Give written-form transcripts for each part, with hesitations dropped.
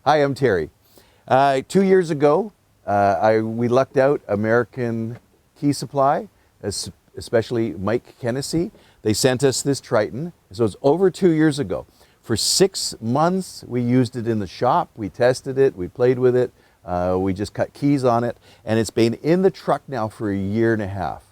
Hi, I'm Terry. 2 years ago, we lucked out American Key Supply, especially Mike Kennedy. They sent us this Triton. So it's over 2 years ago. For 6 months, we used it in the shop. We tested it. We played with it. We just cut keys on it. And it's been in the truck now for a year and a half.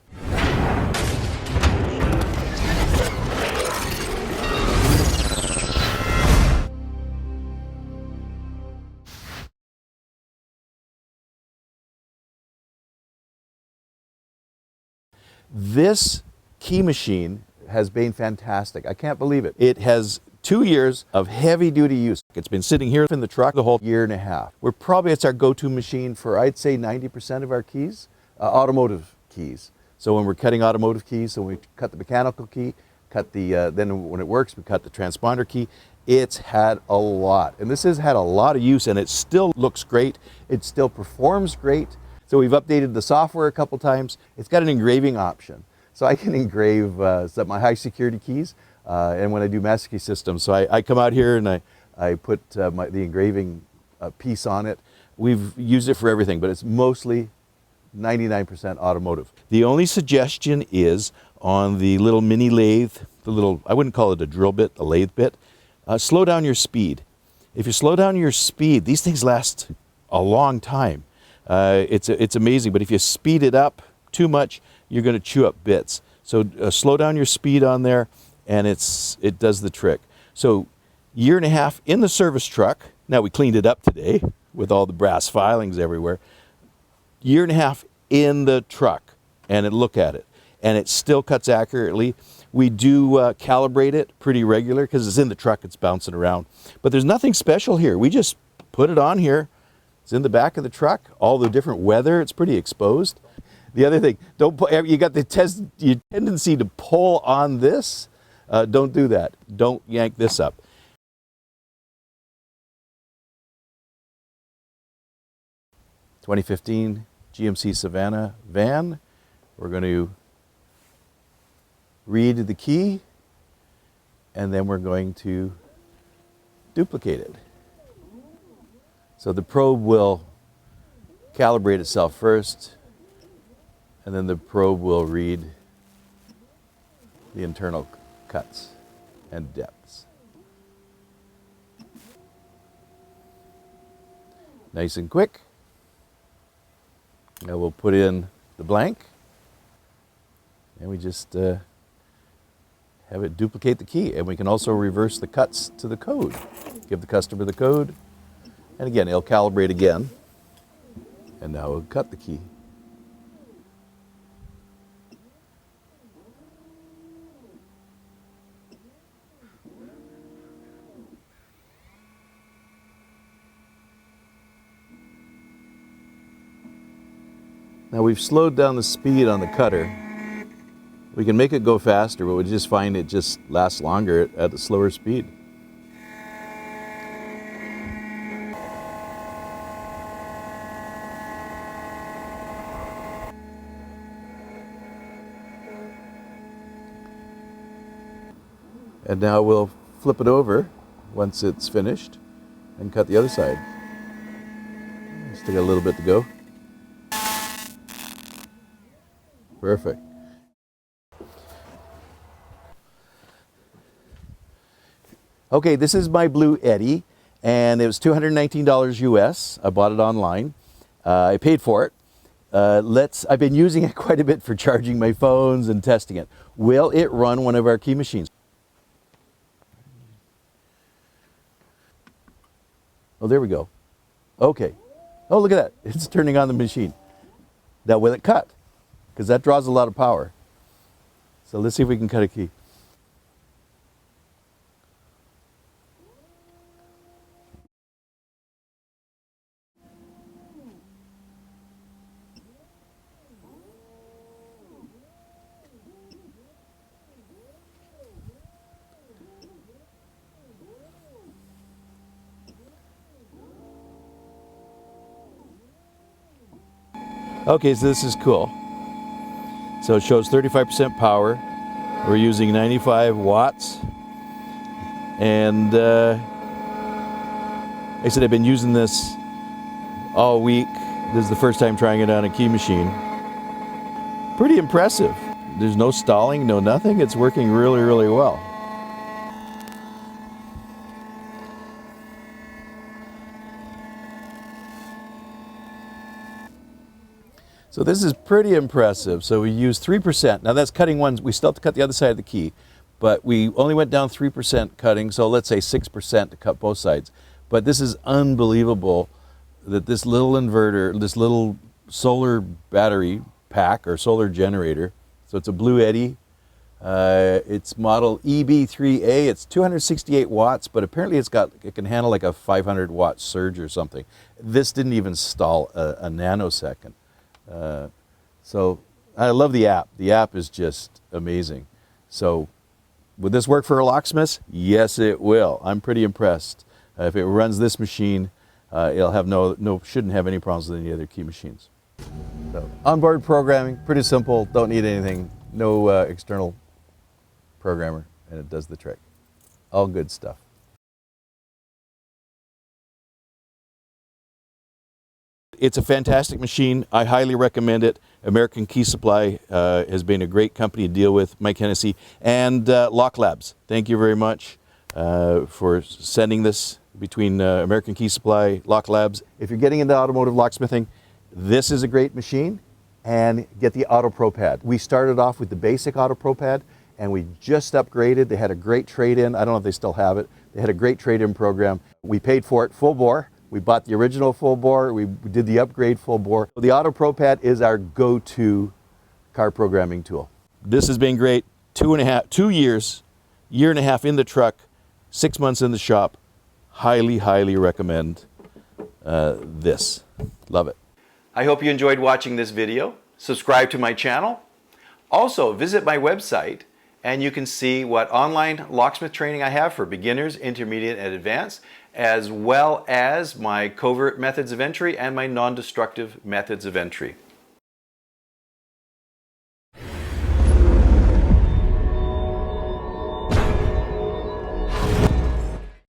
This key machine has been fantastic. I can't believe it. It has 2 years of heavy duty use. It's been sitting here in the truck the whole year and a half. It's our go-to machine for, I'd say, 90% of our keys, automotive keys. So when we're cutting automotive keys, so we cut the mechanical key, then when it works, we cut the transponder key. It's had a lot, and this has had a lot of use, and it still looks great. It still performs great. So we've updated the software a couple times. It's got an engraving option. So I can engrave my high security keys, and when I do master key systems. So I come out here and I put the engraving piece on it. We've used it for everything, but it's mostly 99% automotive. The only suggestion is on the little mini lathe, I wouldn't call it a drill bit, a lathe bit, slow down your speed. If you slow down your speed, these things last a long time. It's amazing, but if you speed it up too much, you're going to chew up bits. So slow down your speed on there, and it does the trick. So year and a half in the service truck. Now we cleaned it up today with all the brass filings everywhere. Year and a half in the truck, and look at it, and it still cuts accurately. We do calibrate it pretty regular because it's in the truck, it's bouncing around. But there's nothing special here. We just put it on here. It's in the back of the truck, all the different weather, it's pretty exposed. The other thing, you got your tendency to pull on this. Don't do that. Don't yank this up. (2015) GMC Savannah van. We're going to read the key, and then we're going to duplicate it. So the probe will calibrate itself first, and then the probe will read the internal cuts and depths. Nice and quick. Now we'll put in the blank, and we just have it duplicate the key. And we can also reverse the cuts to the code. Give the customer the code. And again, it'll calibrate again, and now it'll cut the key. Now we've slowed down the speed on the cutter. We can make it go faster, but we just find it just lasts longer at a slower speed. And now we'll flip it over once it's finished and cut the other side. Still got a little bit to go. Perfect. Okay, this is my Blue Eddy, and it was $219 US. I bought it online. I paid for it. I've been using it quite a bit for charging my phones and testing it. Will it run one of our key machines? Oh, there we go. Okay. Oh, look at that. It's turning on the machine. Now, will it cut? Because that draws a lot of power. So let's see if we can cut a key. Okay, so this is cool. So it shows 35% power. We're using 95 watts. And I said I've been using this all week. This is the first time trying it on a key machine. Pretty impressive. There's no stalling, no nothing. It's working really, really well. So this is pretty impressive. So we use 3%. Now that's cutting one. We still have to cut the other side of the key, but we only went down 3% cutting. So let's say 6% to cut both sides. But this is unbelievable that this little inverter, this little solar battery pack or solar generator, so it's a Blue Eddy. It's model EB3A. It's 268 watts, but apparently it can handle like a 500 watt surge or something. This didn't even stall a nanosecond. So I love the app. The app is just amazing. So would this work for a locksmith? Yes, it will. I'm pretty impressed. If it runs this machine, it'll have shouldn't have any problems with any other key machines. So onboard programming, pretty simple. Don't need anything. No external programmer, and it does the trick. All good stuff. It's a fantastic machine. I highly recommend it. American Key Supply has been a great company to deal with. Mike Hennessy and Lock Labs. Thank you very much for sending this between American Key Supply, Lock Labs. If you're getting into automotive locksmithing, this is a great machine, and get the Auto Pro Pad. We started off with the basic Auto Pro Pad, and we just upgraded. They had a great trade-in. I don't know if they still have it. They had a great trade-in program. We paid for it full bore. We bought the original full bore. We did the upgrade full bore. The Auto Pro Pad is our go-to car programming tool. This has been great. 2 years, year and a half in the truck, 6 months in the shop. Highly, highly recommend this. Love it. I hope you enjoyed watching this video. Subscribe to my channel. Also, visit my website and you can see what online locksmith training I have for beginners, intermediate, and advanced, as well as my covert methods of entry and my non-destructive methods of entry.